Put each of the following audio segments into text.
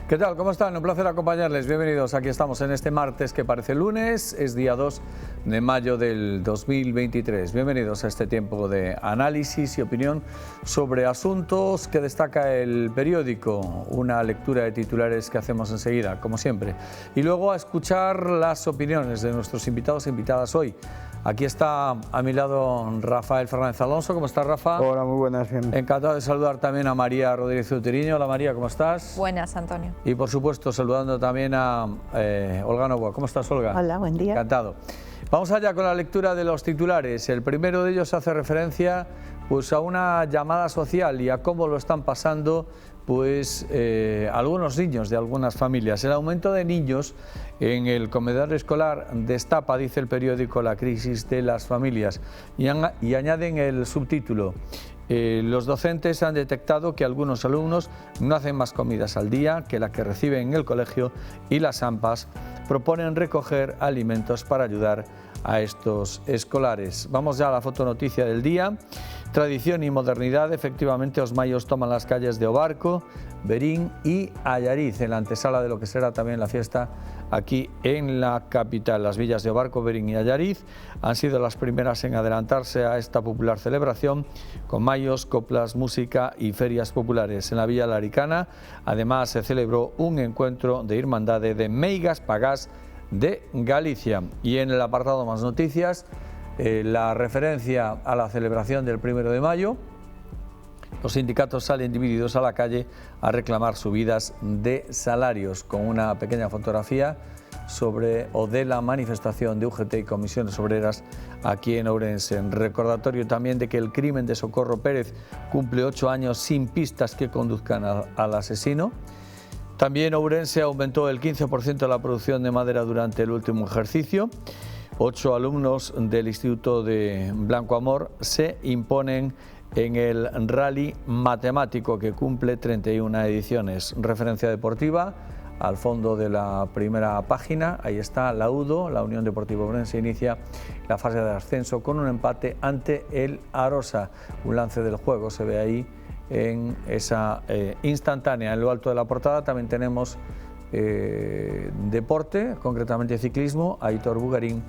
¿Qué tal? ¿Cómo están? Un placer acompañarles. Bienvenidos. Aquí estamos en este martes que parece lunes. Es día 2 de mayo del 2023. Bienvenidos a este tiempo de análisis y opinión sobre asuntos que destaca el periódico. Una lectura de titulares que hacemos enseguida, como siempre. Y luego a escuchar las opiniones de nuestros invitados e invitadas hoy. Aquí está a mi lado Rafael Fernández Alonso. ¿Cómo estás, Rafa? Hola, muy buenas. Bien. Encantado de saludar también a María Rodríguez Uteriño. Hola, María, ¿cómo estás? Buenas, Antonio. Y por supuesto saludando también a Olga Novoa. ¿Cómo estás, Olga? Hola, buen día. Encantado. Vamos allá con la lectura de los titulares. El primero de ellos hace referencia pues, a una llamada social y a cómo lo están pasando pues, algunos niños de algunas familias. El aumento de niños en el comedor escolar destapa, dice el periódico, la crisis de las familias y añaden el subtítulo. Los docentes han detectado que algunos alumnos no hacen más comidas al día que la que reciben en el colegio y las AMPAs proponen recoger alimentos para ayudar a estos escolares. Vamos ya a la fotonoticia del día. Tradición y modernidad, efectivamente os mayos toman las calles de Obarco, Berín y Allariz, en la antesala de lo que será también la fiesta aquí en la capital. Las villas de Obarco, Berín y Allariz han sido las primeras en adelantarse a esta popular celebración con mayos, coplas, música y ferias populares. En la Villa Laricana además se celebró un encuentro de hermandade de Meigas Pagás de Galicia. Y en el apartado más noticias, la referencia a la celebración del 1 de mayo. Los sindicatos salen divididos a la calle a reclamar subidas de salarios, con una pequeña fotografía sobre o de la manifestación de UGT y comisiones obreras aquí en Ourense. Recordatorio también de que el crimen de Socorro Pérez cumple 8 años sin pistas que conduzcan al asesino. También Ourense aumentó el 15% la producción de madera durante el último ejercicio. 8 alumnos del Instituto de Blanco Amor se imponen en el rally matemático que cumple 31 ediciones. Referencia deportiva al fondo de la primera página. Ahí está la UDO, la Unión Deportiva Ourense, inicia la fase de ascenso con un empate ante el Arosa. Un lance del juego se ve ahí en esa instantánea. En lo alto de la portada también tenemos deporte, concretamente ciclismo. Aitor Bugarín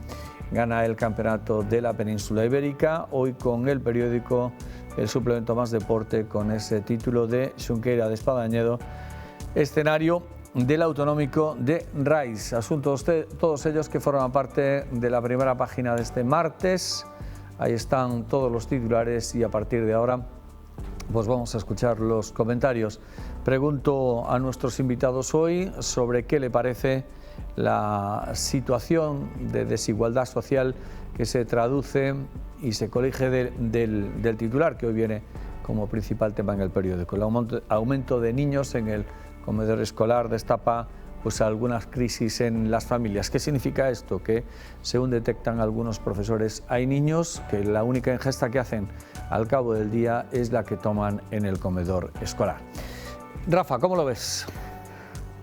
gana el campeonato de la península ibérica, hoy con el periódico El Suplemento Más Deporte, con ese título de Xunqueira de Espadañedo, escenario del autonómico de Rais. Asuntos todos ellos que forman parte de la primera página de este martes. Ahí están todos los titulares y a partir de ahora pues vamos a escuchar los comentarios. Pregunto a nuestros invitados hoy sobre qué le parece la situación de desigualdad social que se traduce y se colige del titular que hoy viene como principal tema en el periódico. El aumento de niños en el comedor escolar destapa pues algunas crisis en las familias. ¿Qué significa esto? Que según detectan algunos profesores, hay niños que la única ingesta que hacen al cabo del día es la que toman en el comedor escolar. Rafa, ¿cómo lo ves?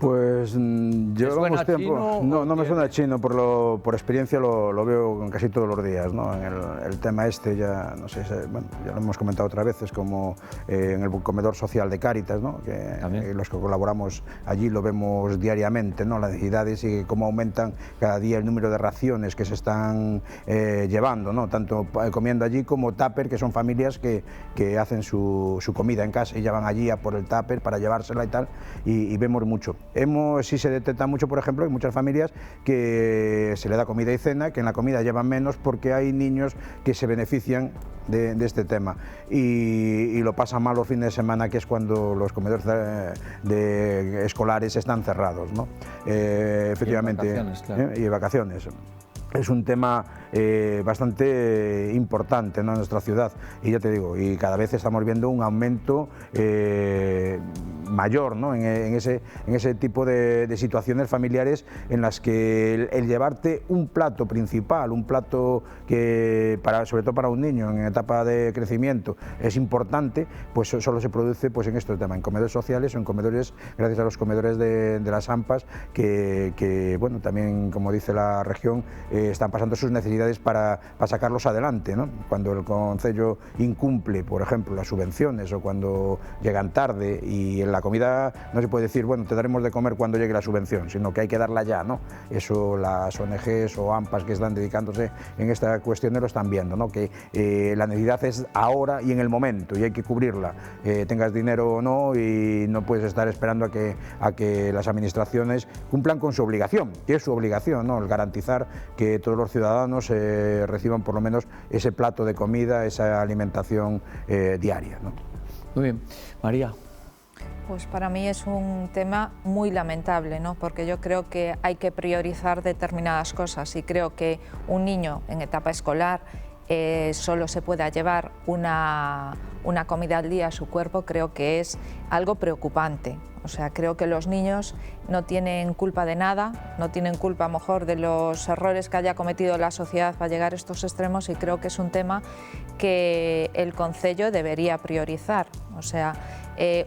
Pues llevamos tiempo. No me suena chino, por experiencia lo veo casi todos los días, ¿no? En el tema este ya, no sé, bueno, ya lo hemos comentado otras veces, como en el comedor social de Cáritas, ¿no? Que los que colaboramos allí lo vemos diariamente, ¿no? Las necesidades y cómo aumentan cada día el número de raciones que se están llevando, ¿no? Tanto comiendo allí como tupper, que son familias que hacen su comida en casa y ya van allí a por el tupper para llevársela y tal, y vemos mucho. Sí se detecta mucho, por ejemplo, en muchas familias que se le da comida y cena, que en la comida llevan menos porque hay niños que se benefician de este tema y lo pasan mal los fines de semana, que es cuando los comedores escolares están cerrados, ¿no? Efectivamente, y vacaciones. Es un tema bastante importante, ¿no? En nuestra ciudad, y ya te digo, y cada vez estamos viendo un aumento mayor, ¿no? en ese tipo de situaciones familiares en las que el llevarte un plato principal, un plato que sobre todo para un niño en etapa de crecimiento es importante, pues solo se produce pues en este tema, en comedores sociales o en comedores, gracias a los comedores de las AMPAs que bueno, también, como dice la región, están pasando sus necesidades para sacarlos adelante, ¿no? Cuando el Concello incumple, por ejemplo, las subvenciones, o cuando llegan tarde y en la comida no se puede decir, bueno, te daremos de comer cuando llegue la subvención, sino que hay que darla ya, ¿no? Eso las ONGs o AMPAs que están dedicándose en esta cuestión lo están viendo, ¿no? Que la necesidad es ahora y en el momento y hay que cubrirla, tengas dinero o no, y no puedes estar esperando a que las administraciones cumplan con su obligación, que es su obligación, ¿no? El garantizar que todos los ciudadanos reciban por lo menos ese plato de comida, esa alimentación diaria, ¿no? Muy bien. María. Pues para mí es un tema muy lamentable, ¿no? Porque yo creo que hay que priorizar determinadas cosas y creo que un niño en etapa escolar solo se pueda llevar una comida al día a su cuerpo, creo que es algo preocupante. O sea, creo que los niños no tienen culpa de nada, no tienen culpa a lo mejor de los errores que haya cometido la sociedad para llegar a estos extremos, y creo que es un tema que el Concello debería priorizar. O sea,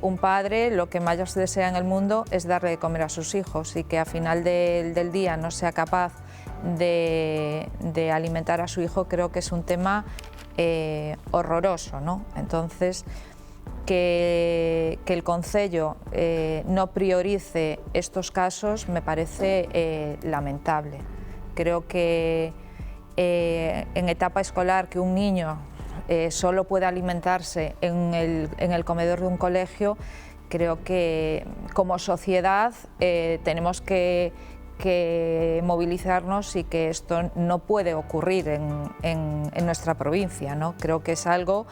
un padre lo que más desea en el mundo es darle de comer a sus hijos, y que al final del día no sea capaz de alimentar a su hijo, creo que es un tema horroroso, ¿no? Entonces, que el Concello no priorice estos casos me parece lamentable. Creo que en etapa escolar que un niño solo pueda alimentarse en el comedor de un colegio, creo que como sociedad tenemos que movilizarnos y que esto no puede ocurrir en nuestra provincia, ¿no? Creo que es algo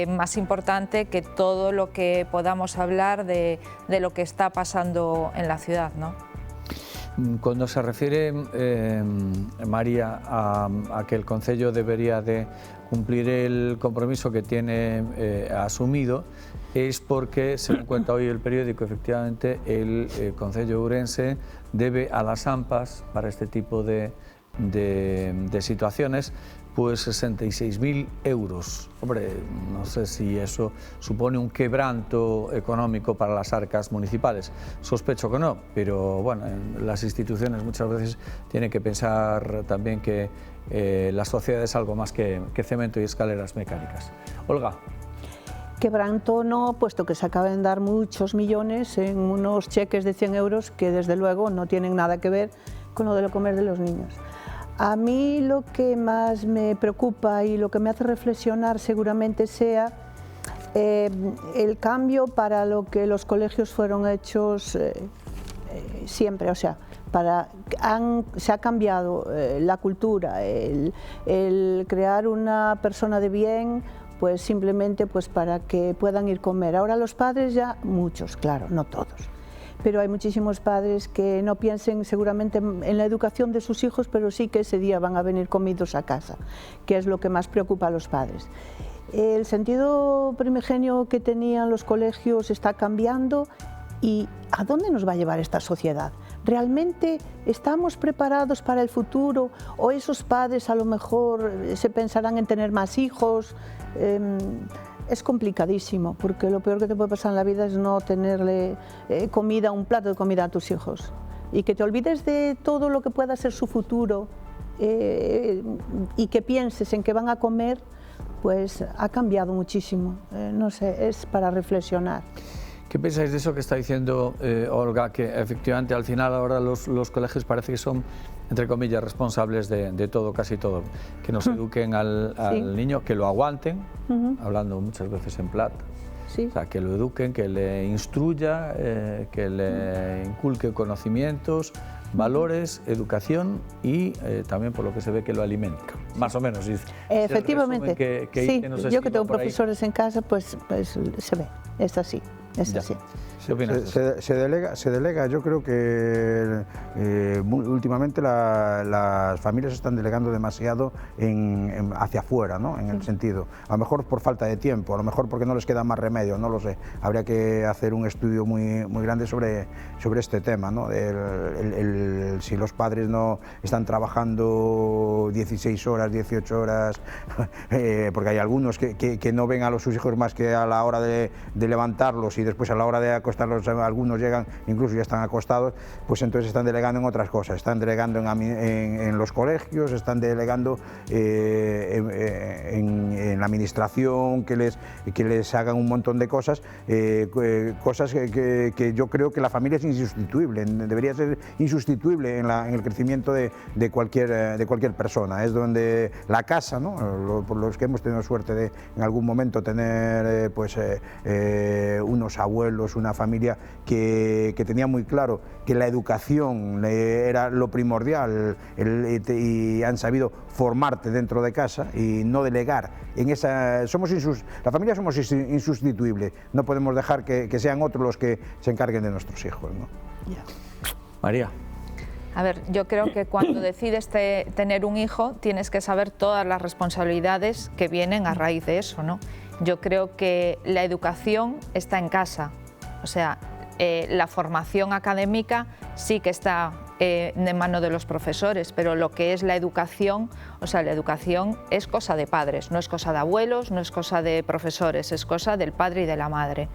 más importante que todo lo que podamos hablar de lo que está pasando en la ciudad, ¿no? Cuando se refiere, María, a que el Concello debería de cumplir el compromiso que tiene asumido, es porque, según cuenta hoy el periódico, efectivamente el Concello de Ourense debe a las AMPAs, para este tipo de situaciones, pues 66.000 euros. Hombre, no sé si eso supone un quebranto económico para las arcas municipales. Sospecho que no, pero bueno, las instituciones muchas veces tienen que pensar también que la sociedad es algo más que cemento y escaleras mecánicas. Olga. Quebranto no, puesto que se acaban de dar muchos millones en unos cheques de 100 euros que desde luego no tienen nada que ver con lo de comer de los niños. A mí lo que más me preocupa y lo que me hace reflexionar seguramente sea el cambio para lo que los colegios fueron hechos siempre, o sea, se ha cambiado la cultura, el crear una persona de bien, pues simplemente pues para que puedan ir a comer. Ahora los padres ya, muchos, claro, no todos, pero hay muchísimos padres que no piensen seguramente en la educación de sus hijos, pero sí que ese día van a venir comidos a casa, que es lo que más preocupa a los padres. El sentido primigenio que tenían los colegios está cambiando. ¿Y a dónde nos va a llevar esta sociedad? ¿Realmente estamos preparados para el futuro? ¿O esos padres a lo mejor se pensarán en tener más hijos? Es complicadísimo, porque lo peor que te puede pasar en la vida es no tenerle un plato de comida a tus hijos. Y que te olvides de todo lo que pueda ser su futuro y que pienses en que van a comer, pues ha cambiado muchísimo. No sé, es para reflexionar. ¿Qué pensáis de eso que está diciendo Olga, que efectivamente al final ahora los colegios parece que son, entre comillas, responsables de todo, casi todo? Que nos eduquen al niño, que lo aguanten, hablando muchas veces en plata, o sea, que lo eduquen, que le instruya, que le inculque conocimientos, valores, educación y también por lo que se ve que lo alimenta, más o menos. Efectivamente, sí, yo que tengo profesores en casa, pues se ve, es así. Es así. ¿Qué opinas? Se delega, yo creo que últimamente las familias están delegando demasiado hacia afuera, ¿no? En el sentido, a lo mejor por falta de tiempo, a lo mejor porque no les queda más remedio, no lo sé. Habría que hacer un estudio muy grande sobre este tema, ¿no? Si los padres no están trabajando 16 horas, 18 horas, porque hay algunos que no ven a sus hijos más que a la hora de levantarlos y después a la hora de acostarlos acostarlos, algunos llegan, incluso ya están acostados, pues entonces están delegando en otras cosas, están delegando en los colegios, están delegando en la administración, que les hagan un montón de cosas, cosas que yo creo que la familia es insustituible, debería ser insustituible en el crecimiento de cualquier persona. Es donde la casa, ¿no? Por los que hemos tenido suerte de en algún momento tener unos abuelos, una familia que tenía muy claro que la educación era lo primordial y han sabido formarte dentro de casa y no delegar. La familia somos insustituibles, no podemos dejar que sean otros los que se encarguen de nuestros hijos, ¿no? Yeah. María. A ver, yo creo que cuando decides tener un hijo tienes que saber todas las responsabilidades que vienen a raíz de eso, ¿no? Yo creo que la educación está en casa, o sea, la formación académica sí que está de mano de los profesores, pero lo que es la educación, o sea, la educación es cosa de padres, no es cosa de abuelos, no es cosa de profesores, es cosa del padre y de la madre.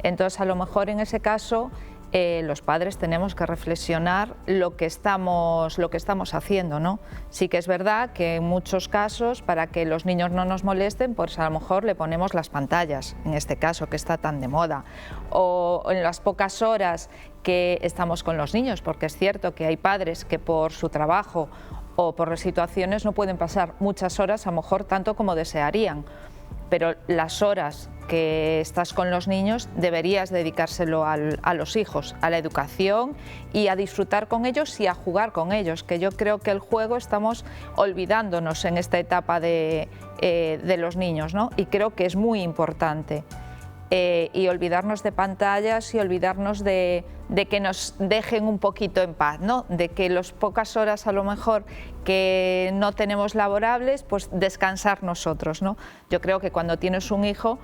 Entonces, a lo mejor en ese caso, los padres tenemos que reflexionar lo que estamos haciendo, ¿no? Sí que es verdad que en muchos casos, para que los niños no nos molesten, pues a lo mejor le ponemos las pantallas, en este caso que está tan de moda, o en las pocas horas que estamos con los niños, porque es cierto que hay padres que por su trabajo o por las situaciones no pueden pasar muchas horas, a lo mejor tanto como desearían, pero las horas que estás con los niños deberías dedicárselo a los hijos, a la educación y a disfrutar con ellos y a jugar con ellos, que yo creo que el juego estamos olvidándonos en esta etapa de los niños, ¿no? Y creo que es muy importante. Y olvidarnos de pantallas y olvidarnos de que nos dejen un poquito en paz, ¿no? De que las pocas horas a lo mejor que no tenemos laborables, pues descansar nosotros, ¿no? Yo creo que cuando tienes un hijo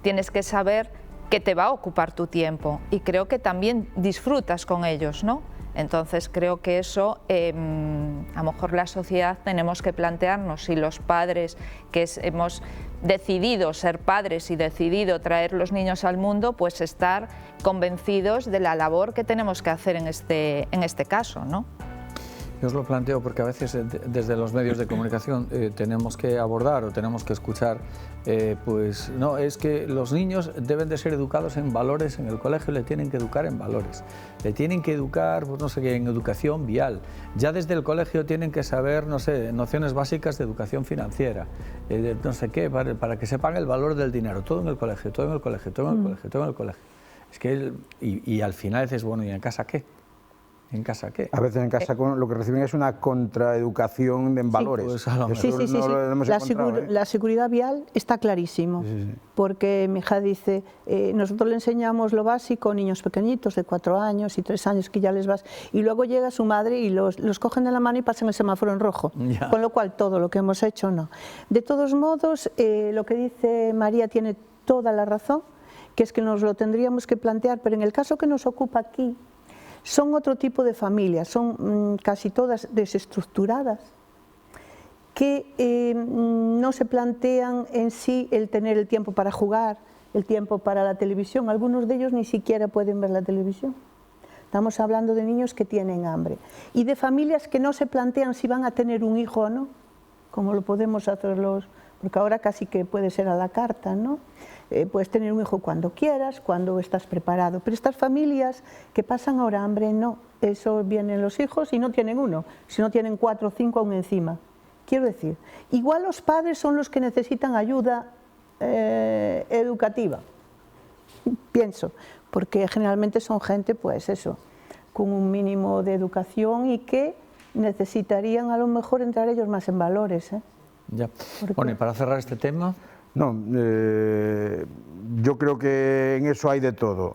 tienes que saber que te va a ocupar tu tiempo y creo que también disfrutas con ellos, ¿no? Entonces creo que eso, a lo mejor la sociedad tenemos que plantearnos si los padres que hemos decidido ser padres y decidido traer los niños al mundo, pues estar convencidos de la labor que tenemos que hacer en este caso, ¿no? Yo os lo planteo porque a veces desde los medios de comunicación tenemos que abordar o tenemos que escuchar, pues no, es que los niños deben de ser educados en valores, en el colegio le tienen que educar en valores, le tienen que educar, pues no sé qué, en educación vial, ya desde el colegio tienen que saber, no sé, nociones básicas de educación financiera, no sé qué, para que sepan el valor del dinero, todo en el colegio, todo en el colegio, todo en el colegio, todo en el colegio. Es que, y al final dices, bueno, ¿y en casa qué? ¿En casa qué? A veces en casa lo que reciben es una contraeducación en valores. Pues la seguridad vial está clarísimo, porque mi hija dice, nosotros le enseñamos lo básico, niños pequeñitos de 4 años y 3 años que ya les vas, y luego llega su madre y los cogen de la mano y pasan el semáforo en rojo, con lo cual todo lo que hemos hecho no. De todos modos, lo que dice María tiene toda la razón, que es que nos lo tendríamos que plantear, pero en el caso que nos ocupa aquí, son otro tipo de familias, son casi todas desestructuradas, que no se plantean en sí el tener el tiempo para jugar, el tiempo para la televisión. Algunos de ellos ni siquiera pueden ver la televisión. Estamos hablando de niños que tienen hambre y de familias que no se plantean si van a tener un hijo o no, como lo podemos hacer porque ahora casi que puede ser a la carta, ¿no? Puedes tener un hijo cuando quieras, cuando estás preparado, pero estas familias que pasan ahora hambre, no, eso vienen los hijos y no tienen uno, sino tienen 4 o 5 aún encima. Quiero decir, igual los padres son los que necesitan ayuda educativa, pienso, porque generalmente son gente, pues eso, con un mínimo de educación y que necesitarían a lo mejor entrar ellos más en valores, ¿eh? Ya. Bueno, y para cerrar este tema... No, yo creo que en eso hay de todo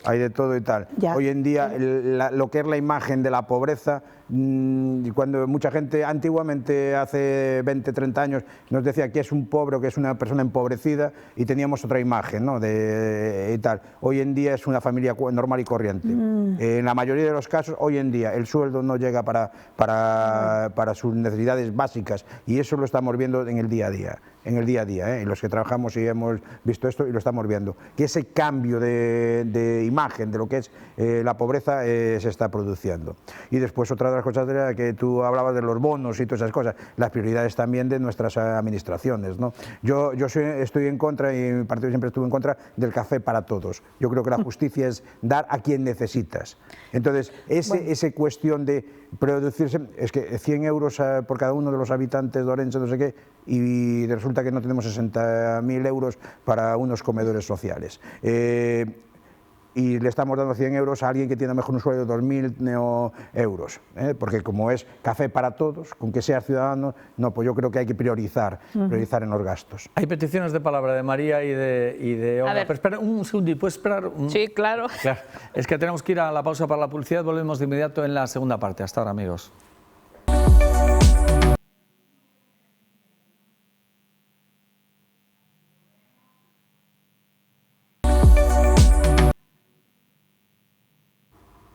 y tal. Ya. Hoy en día lo que es la imagen de la pobreza, cuando mucha gente antiguamente, hace 20, 30 años, nos decía que es un pobre o que es una persona empobrecida y teníamos otra imagen, ¿no? Y tal. Hoy en día es una familia normal y corriente. En la mayoría de los casos, hoy en día, el sueldo no llega para sus necesidades básicas y eso lo estamos viendo en el día a día. En los que trabajamos seguimos y hemos visto esto y lo estamos viendo, que ese cambio de imagen de lo que es la pobreza se está produciendo. Y después otra de las cosas era que tú hablabas de los bonos y todas esas cosas, las prioridades también de nuestras administraciones, ¿no? Yo estoy en contra, y mi partido siempre estuvo en contra del café para todos. Yo creo que la justicia es dar a quien necesitas. Entonces, esa cuestión de producirse, es que 100 euros por cada uno de los habitantes de Orense, no sé qué, y resulta que no tenemos 60.000 euros para unos comedores sociales. Y le estamos dando 100 euros a alguien que tiene mejor un sueldo de 2.000 euros, porque como es café para todos, con que seas ciudadano, no, pues yo creo que hay que priorizar en los gastos. Hay peticiones de palabra de María y de Olga. Pero espera un segundo, ¿puedes esperar? Sí, claro. Es que tenemos que ir a la pausa para la publicidad, volvemos de inmediato en la segunda parte. Hasta ahora, amigos.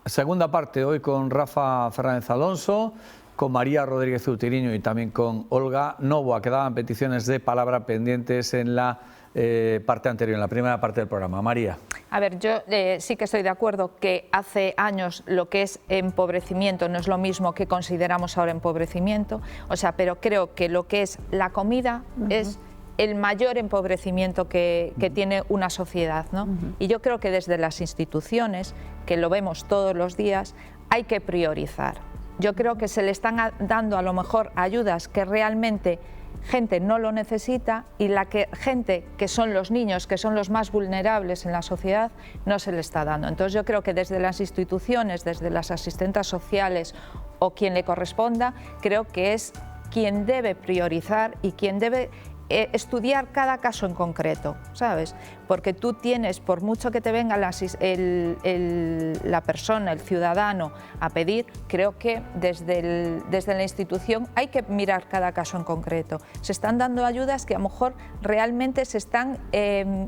Segunda parte, hoy con Rafa Fernández Alonso, con María Rodríguez Utiriño y también con Olga Novoa. Quedaban peticiones de palabra pendientes en la parte anterior, en la primera parte del programa. María. A ver, yo sí que estoy de acuerdo que hace años lo que es empobrecimiento no es lo mismo que consideramos ahora empobrecimiento, o sea, pero creo que lo que es la comida es el mayor empobrecimiento que tiene una sociedad, ¿no? Y yo creo que desde las instituciones, que lo vemos todos los días, hay que priorizar. Yo creo que se le están dando a lo mejor ayudas que realmente gente no lo necesita y gente que son los niños, que son los más vulnerables en la sociedad, no se le está dando. Entonces yo creo que desde las instituciones, desde las asistentes sociales o quien le corresponda, creo que es quien debe priorizar y quien debe estudiar cada caso en concreto, ¿sabes? Porque tú tienes, por mucho que te venga la persona, el ciudadano, a pedir, creo que desde la institución hay que mirar cada caso en concreto. Se están dando ayudas que a lo mejor realmente se están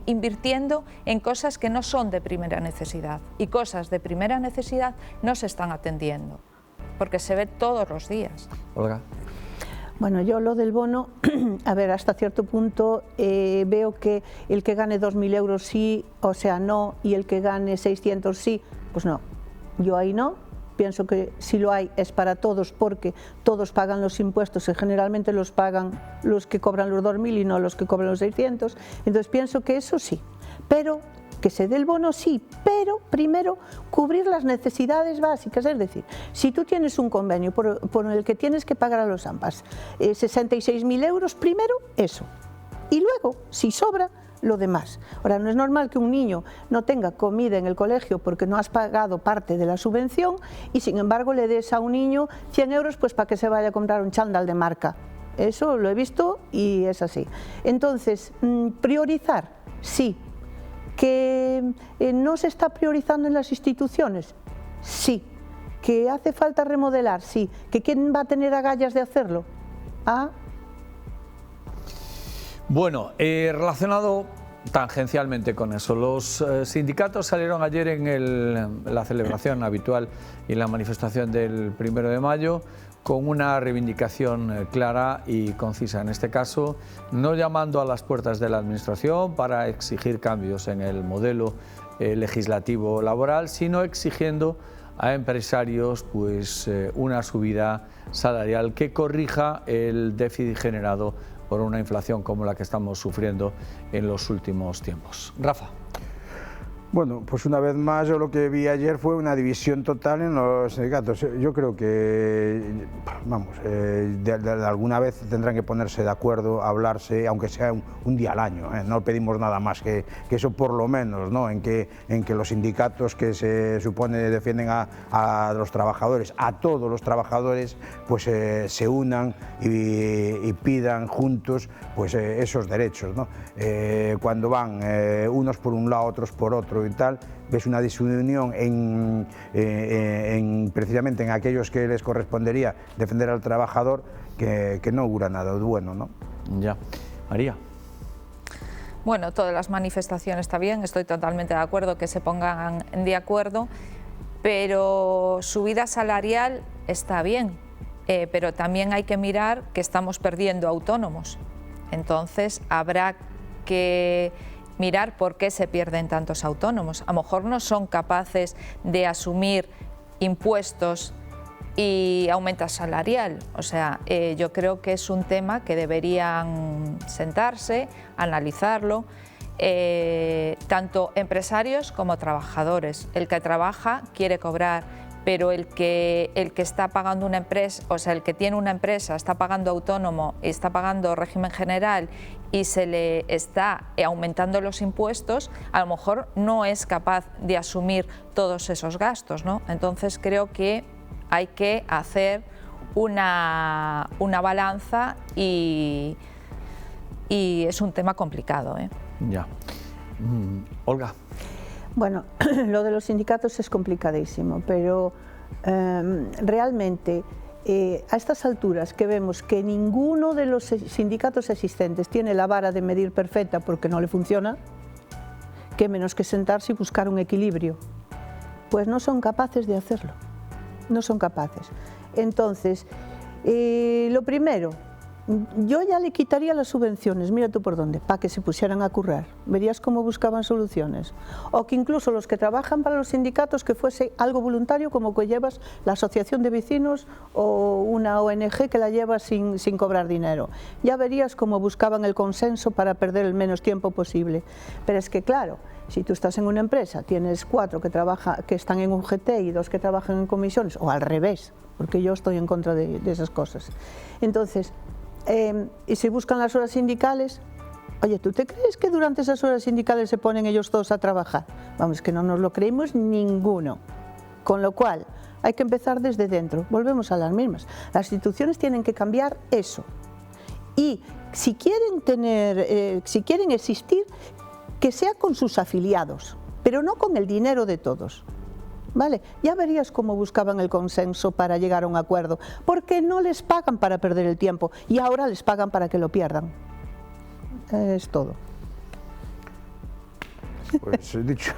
invirtiendo en cosas que no son de primera necesidad, y cosas de primera necesidad no se están atendiendo, porque se ve todos los días. Olga. Bueno, yo lo del bono, a ver, hasta cierto punto veo que el que gane 2.000 euros sí, o sea, no, y el que gane 600 sí, pues no. Yo ahí no, pienso que si lo hay es para todos, porque todos pagan los impuestos y generalmente los pagan los que cobran los 2.000 y no los que cobran los 600, entonces pienso que eso sí, pero que se dé el bono sí, pero primero cubrir las necesidades básicas, es decir, si tú tienes un convenio por el que tienes que pagar a los AMPAs 66.000 euros, primero eso, y luego, si sobra, lo demás. Ahora, no es normal que un niño no tenga comida en el colegio porque no has pagado parte de la subvención y sin embargo le des a un niño 100 euros pues para que se vaya a comprar un chándal de marca. Eso lo he visto y es así. Entonces, priorizar, sí. ¿Que no se está priorizando en las instituciones? Sí. ¿Que hace falta remodelar? Sí. ¿Que quién va a tener agallas de hacerlo? Bueno, relacionado tangencialmente con eso, los sindicatos salieron ayer en la celebración habitual y la manifestación del 1 de mayo con una reivindicación clara y concisa, en este caso no llamando a las puertas de la Administración para exigir cambios en el modelo legislativo laboral, sino exigiendo a empresarios pues, una subida salarial que corrija el déficit generado por una inflación como la que estamos sufriendo en los últimos tiempos. Rafa. Bueno, pues una vez más yo lo que vi ayer fue una división total en los sindicatos. Yo creo que, vamos, de alguna vez tendrán que ponerse de acuerdo, hablarse, aunque sea un día al año. No pedimos nada más que eso por lo menos, ¿no? En que los sindicatos que se supone defienden a los trabajadores, a todos los trabajadores, pues se unan y pidan juntos pues esos derechos, ¿no? Cuando van unos por un lado, otros por otro y tal, ves una desunión precisamente en aquellos que les correspondería defender al trabajador, que no augura nada bueno, ¿no? Ya. María. Bueno, todas las manifestaciones está bien, estoy totalmente de acuerdo que se pongan de acuerdo, pero subida salarial está bien, pero también hay que mirar que estamos perdiendo autónomos. Entonces habrá que mirar por qué se pierden tantos autónomos. A lo mejor no son capaces de asumir impuestos y aumento salarial. O sea, yo creo que es un tema que deberían sentarse, analizarlo, tanto empresarios como trabajadores. El que trabaja quiere cobrar, pero el que está pagando una empresa, o sea, el que tiene una empresa, está pagando autónomo, está pagando régimen general y se le está aumentando los impuestos, a lo mejor no es capaz de asumir todos esos gastos, ¿no? Entonces creo que hay que hacer una balanza y es un tema complicado, ¿eh? Ya. Olga. Bueno, lo de los sindicatos es complicadísimo, pero realmente a estas alturas que vemos que ninguno de los sindicatos existentes tiene la vara de medir perfecta porque no le funciona, qué menos que sentarse y buscar un equilibrio. Pues no son capaces de hacerlo, no son capaces. Entonces, lo primero, yo ya le quitaría las subvenciones, mira tú por dónde, para que se pusieran a currar. Verías cómo buscaban soluciones. O que incluso los que trabajan para los sindicatos, que fuese algo voluntario, como que llevas la asociación de vecinos o una ONG que la lleva sin cobrar dinero. Ya verías cómo buscaban el consenso para perder el menos tiempo posible. Pero es que claro, si tú estás en una empresa, tienes 4 que están en UGT y 2 que trabajan en comisiones, o al revés, porque yo estoy en contra de esas cosas. Entonces, y se buscan las horas sindicales. Oye, ¿tú te crees que durante esas horas sindicales se ponen ellos todos a trabajar? Vamos, que no nos lo creemos ninguno. Con lo cual, hay que empezar desde dentro. Volvemos a las mismas. Las instituciones tienen que cambiar eso. Y si quieren existir, que sea con sus afiliados, pero no con el dinero de todos. ¿Vale? Ya verías cómo buscaban el consenso para llegar a un acuerdo, porque no les pagan para perder el tiempo y ahora les pagan para que lo pierdan. Es todo. Pues he dicho.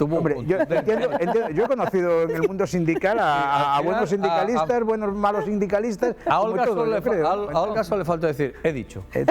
Hombre, yo entiendo, yo he conocido en el mundo sindical a buenos sindicalistas, buenos malos sindicalistas. A Olga solo le falta decir, he dicho. He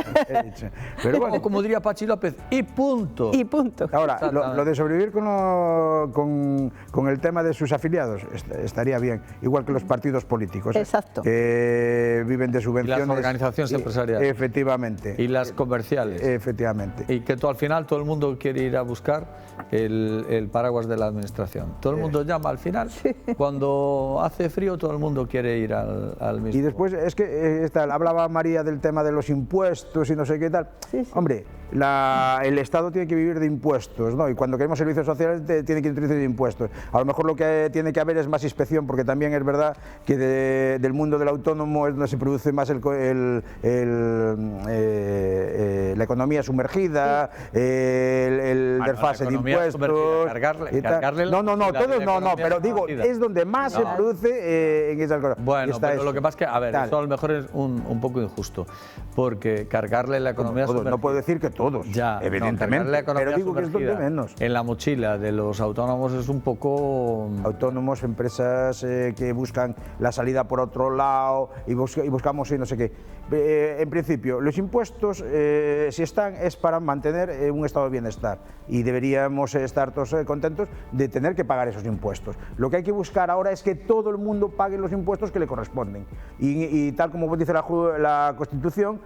dicho. Pero bueno, o como diría Pachi López, y punto. Y punto. Ahora, lo de sobrevivir con el tema de sus afiliados estaría bien, igual que los partidos políticos. Exacto. Que viven de subvenciones. Y las organizaciones empresariales. Efectivamente. Y las comerciales. Efectivamente. Y que al final todo el mundo quiere ir a buscar el paraguas de la administración. Todo el mundo llama al final. Sí. Cuando hace frío todo el mundo quiere ir al mismo. Y después es que hablaba María del tema de los impuestos y no sé qué tal. Sí, sí. Hombre, el Estado tiene que vivir de impuestos, ¿no? Y cuando queremos servicios sociales tiene que introducir impuestos. A lo mejor lo que tiene que haber es más inspección, porque también es verdad que del mundo del autónomo es donde se produce más la economía sumergida, el desfase de impuestos. Cargarle no, pero digo, es donde más se produce en esas cosas. Bueno, pero lo que pasa es que, a ver, eso a lo mejor es un poco injusto, porque cargarle la economía sumergida. No puedo decir que todos, ya, evidentemente, pero digo que es donde menos. En la mochila de los autónomos es un poco. Autónomos, empresas que buscan la salida por otro lado y buscamos y no sé qué. En principio, los impuestos, si están, es para mantener un estado de bienestar y deberíamos estar todos contentos de tener que pagar esos impuestos. Lo que hay que buscar ahora es que todo el mundo pague los impuestos que le corresponden y tal como dice la Constitución,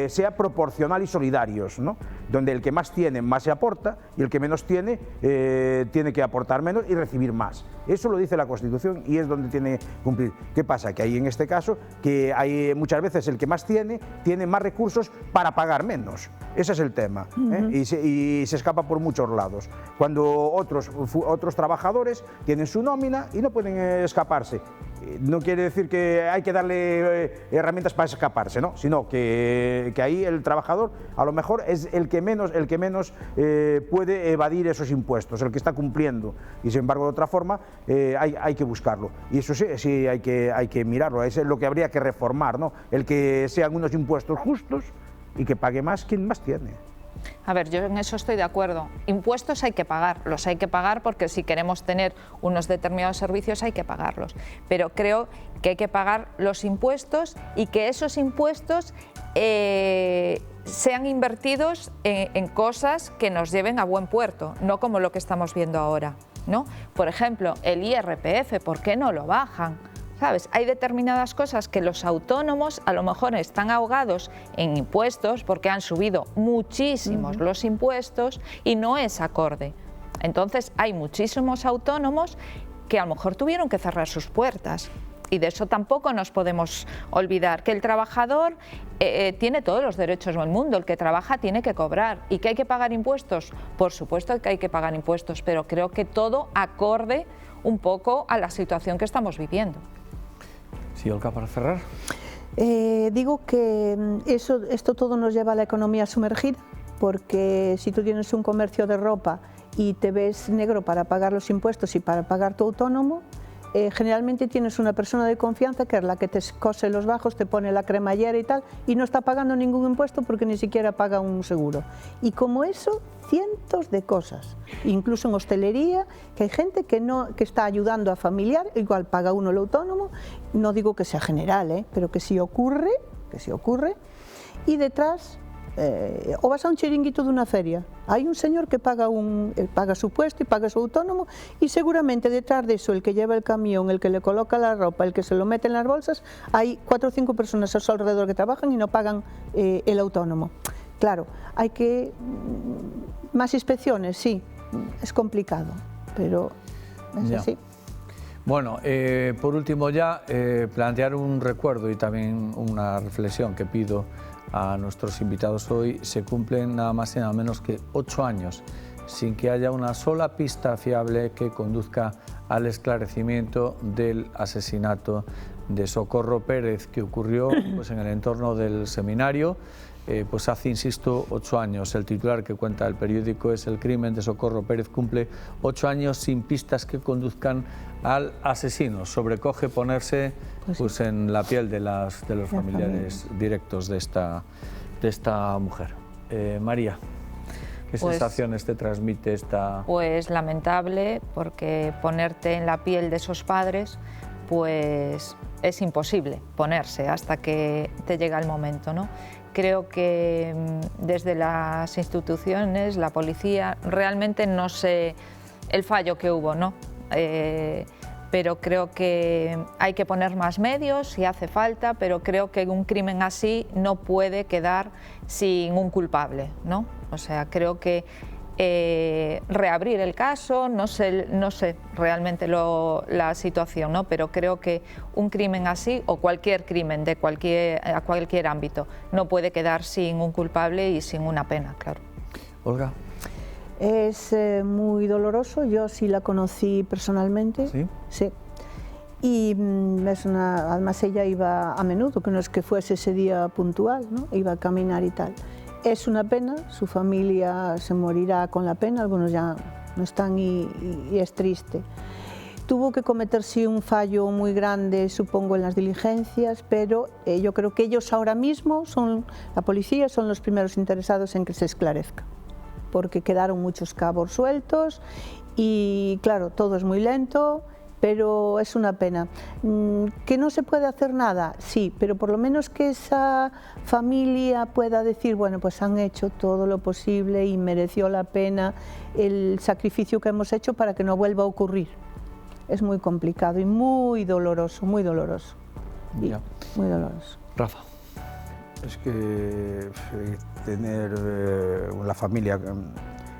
sea proporcional y solidarios, ¿no? Donde el que más tiene más se aporta y el que menos tiene tiene que aportar menos y recibir más. Eso lo dice la Constitución y es donde tiene que cumplir. ¿Qué pasa? Que hay en este caso que hay muchas veces el que más tiene más recursos para pagar menos. Ese es el tema, ¿eh? Y se escapa por muchos lados. Cuando otros trabajadores tienen su nómina y no pueden escaparse. No quiere decir que hay que darle herramientas para escaparse, ¿no? Sino que ahí el trabajador a lo mejor es el que menos puede evadir esos impuestos, el que está cumpliendo. Y sin embargo, de otra forma, hay que buscarlo. Y eso sí hay que mirarlo. Eso es lo que habría que reformar, ¿no? El que sean unos impuestos justos y que pague más quien más tiene. A ver, yo en eso estoy de acuerdo. Impuestos hay que pagar, los hay que pagar porque si queremos tener unos determinados servicios hay que pagarlos. Pero creo que hay que pagar los impuestos y que esos impuestos sean invertidos en cosas que nos lleven a buen puerto, no como lo que estamos viendo ahora, ¿no? Por ejemplo, el IRPF, ¿por qué no lo bajan? ¿Sabes? Hay determinadas cosas que los autónomos a lo mejor están ahogados en impuestos porque han subido muchísimos los impuestos y no es acorde. Entonces hay muchísimos autónomos que a lo mejor tuvieron que cerrar sus puertas. Y de eso tampoco nos podemos olvidar, que el trabajador tiene todos los derechos del mundo, el que trabaja tiene que cobrar. ¿Y que hay que pagar impuestos? Por supuesto que hay que pagar impuestos, pero creo que todo acorde un poco a la situación que estamos viviendo. Sí, Olga, para cerrar. Digo que esto todo nos lleva a la economía sumergida, porque si tú tienes un comercio de ropa y te ves negro para pagar los impuestos y para pagar tu autónomo, generalmente tienes una persona de confianza que es la que te cose los bajos, te pone la cremallera y tal, y no está pagando ningún impuesto porque ni siquiera paga un seguro. Y como eso, cientos de cosas, incluso en hostelería, que hay gente que está ayudando a familiar, igual paga uno el autónomo, no digo que sea general, pero que sí ocurre, y detrás, o vas a un chiringuito de una feria, hay un señor que paga su puesto y paga su autónomo, y seguramente detrás de eso, el que lleva el camión, el que le coloca la ropa, el que se lo mete en las bolsas, hay 4 o 5 personas a su alrededor que trabajan y no pagan el autónomo. Claro, hay que más inspecciones, sí, es complicado, pero es así. Bueno, por último ya, plantear un recuerdo y también una reflexión que pido a nuestros invitados hoy. Se cumplen nada más y nada menos que 8 años sin que haya una sola pista fiable que conduzca al esclarecimiento del asesinato de Socorro Pérez, que ocurrió pues, en el entorno del seminario. Pues hace, insisto, 8 años. El titular que cuenta el periódico es: el crimen de Socorro Pérez cumple 8 años sin pistas que conduzcan al asesino. Sobrecoge ponerse pues, en la piel de los familiares directos de esta mujer. María, ¿qué sensaciones te transmite esta...? Pues lamentable, porque ponerte en la piel de esos padres pues es imposible ponerse hasta que te llega el momento, ¿no? Creo que desde las instituciones, la policía, realmente no sé el fallo que hubo, ¿no? Pero creo que hay que poner más medios si hace falta, pero creo que un crimen así no puede quedar sin un culpable, ¿no? O sea, creo que reabrir el caso, no sé realmente la situación, ¿no? Pero creo que un crimen así, o cualquier crimen a cualquier ámbito, no puede quedar sin un culpable y sin una pena, claro. Olga. Es muy doloroso, yo sí la conocí personalmente. ¿Sí? Sí. Y además ella iba a menudo, que no es que fuese ese día puntual, ¿no? Iba a caminar y tal. Es una pena, su familia se morirá con la pena, algunos ya no están y es triste. Tuvo que cometerse un fallo muy grande, supongo, en las diligencias, pero yo creo que ellos ahora mismo, la policía, son los primeros interesados en que se esclarezca, porque quedaron muchos cabos sueltos y, claro, todo es muy lento, pero es una pena. ¿Que no se puede hacer nada? Sí, pero por lo menos que esa familia pueda decir, bueno, pues han hecho todo lo posible y mereció la pena el sacrificio que hemos hecho para que no vuelva a ocurrir. Es muy complicado y muy doloroso, muy doloroso. Ya. Muy doloroso. Rafa. Es que tener la familia,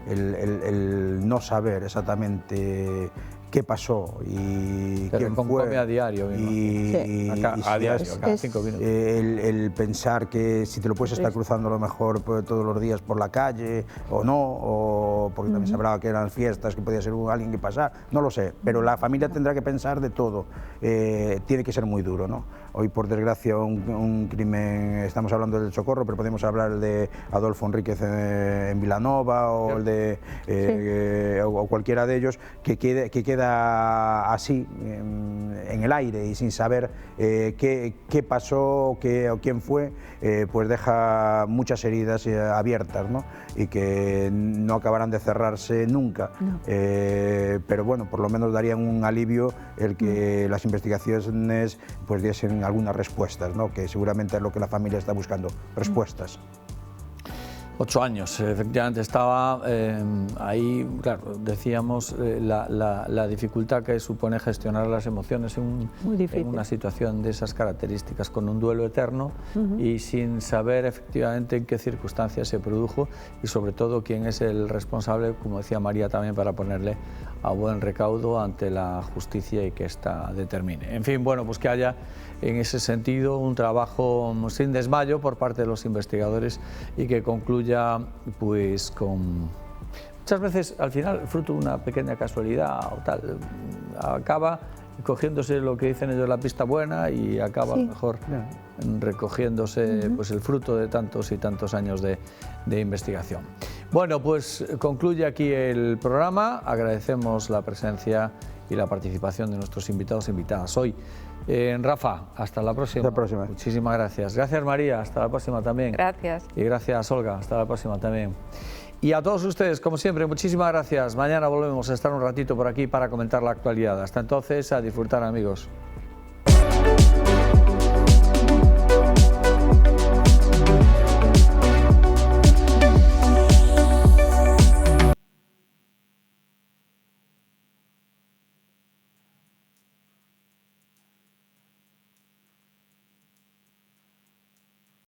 el no saber exactamente qué pasó y quién fue a diario, a diario, cada 5 minutos. El pensar que si te lo puedes estar cruzando a lo mejor todos los días por la calle o no, o porque también se hablaba que eran fiestas, que podía ser alguien que pasar, no lo sé, pero la familia tendrá que pensar de todo. Tiene que ser muy duro, ¿no? Hoy, por desgracia, un crimen, estamos hablando del Socorro, pero podemos hablar de Adolfo Enríquez en Vilanova o el de o cualquiera de ellos, que queda queda así, en el aire y sin saber qué pasó o quién fue, pues deja muchas heridas abiertas, ¿no? Y que no acabarán de cerrarse nunca. No. Pero bueno, por lo menos darían un alivio el que las investigaciones pues diesen algunas respuestas, ¿no? Que seguramente es lo que la familia está buscando, respuestas. 8 años, efectivamente estaba ahí, claro, decíamos la dificultad que supone gestionar las emociones en una situación de esas características, con un duelo eterno y sin saber efectivamente en qué circunstancias se produjo y sobre todo quién es el responsable, como decía María también, para ponerle a buen recaudo ante la justicia y que ésta determine. En fin, bueno, pues que haya en ese sentido un trabajo sin desmayo por parte de los investigadores y que concluya pues con... Muchas veces al final, fruto de una pequeña casualidad o tal, acaba cogiéndose lo que dicen ellos la pista buena y acaba a lo mejor recogiéndose pues el fruto de tantos y tantos años de investigación. Bueno, pues concluye aquí el programa. Agradecemos la presencia y la participación de nuestros invitados e invitadas hoy. Rafa, hasta la próxima. Hasta la próxima. Muchísimas gracias. Gracias, María, hasta la próxima también. Gracias. Y gracias, Olga, hasta la próxima también. Y a todos ustedes, como siempre, muchísimas gracias. Mañana volvemos a estar un ratito por aquí para comentar la actualidad. Hasta entonces, a disfrutar, amigos.